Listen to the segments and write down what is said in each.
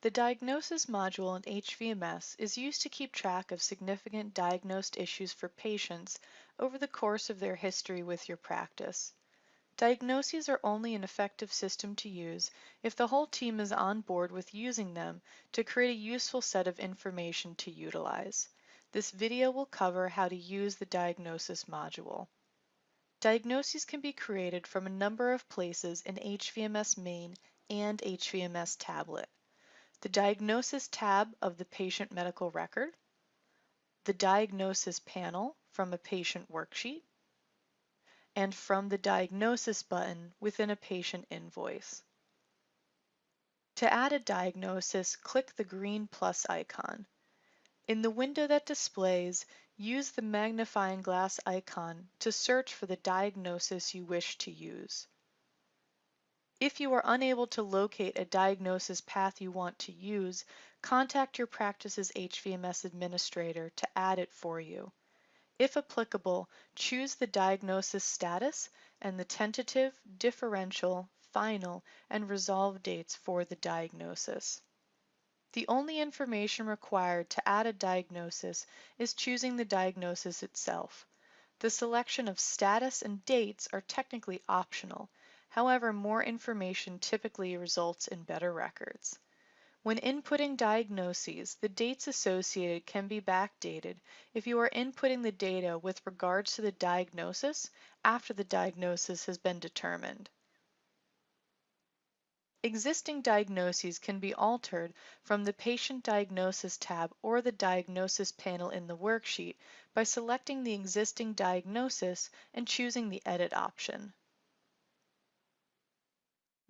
The diagnosis module in HVMS is used to keep track of significant diagnosed issues for patients over the course of their history with your practice. Diagnoses are only an effective system to use if the whole team is on board with using them to create a useful set of information to utilize. This video will cover how to use the diagnosis module. Diagnoses can be created from a number of places in HVMS main and HVMS tablet. The Diagnosis tab of the patient medical record, the Diagnosis panel from a patient worksheet, and from the Diagnosis button within a patient invoice. To add a diagnosis, click the green plus icon. In the window that displays, use the magnifying glass icon to search for the diagnosis you wish to use. If you are unable to locate a diagnosis path you want to use, contact your practice's HVMS administrator to add it for you. If applicable, choose the diagnosis status and the tentative, differential, final, and resolve dates for the diagnosis. The only information required to add a diagnosis is choosing the diagnosis itself. The selection of status and dates are technically optional. However, more information typically results in better records. When inputting diagnoses, the dates associated can be backdated if you are inputting the data with regards to the diagnosis after the diagnosis has been determined. Existing diagnoses can be altered from the Patient Diagnosis tab or the Diagnosis panel in the worksheet by selecting the existing diagnosis and choosing the Edit option.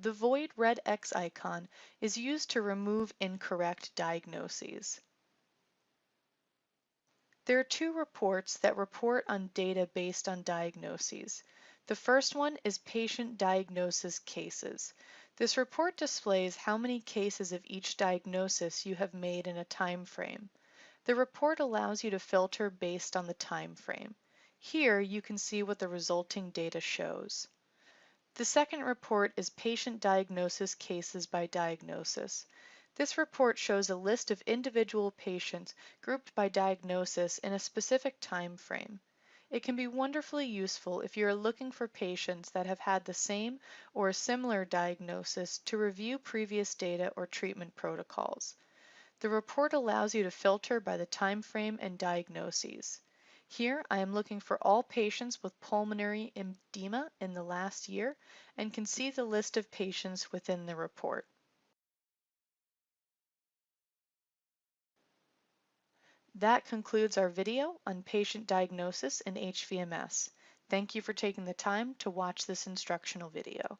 The void red X icon is used to remove incorrect diagnoses. There are two reports that report on data based on diagnoses. The first one is patient diagnosis cases. This report displays how many cases of each diagnosis you have made in a time frame. The report allows you to filter based on the time frame. Here you can see what the resulting data shows. The second report is patient diagnosis cases by diagnosis. This report shows a list of individual patients grouped by diagnosis in a specific time frame. It can be wonderfully useful if you are looking for patients that have had the same or a similar diagnosis to review previous data or treatment protocols. The report allows you to filter by the time frame and diagnoses. Here I am looking for all patients with pulmonary edema in the last year and can see the list of patients within the report. That concludes our video on patient diagnosis in HVMS. Thank you for taking the time to watch this instructional video.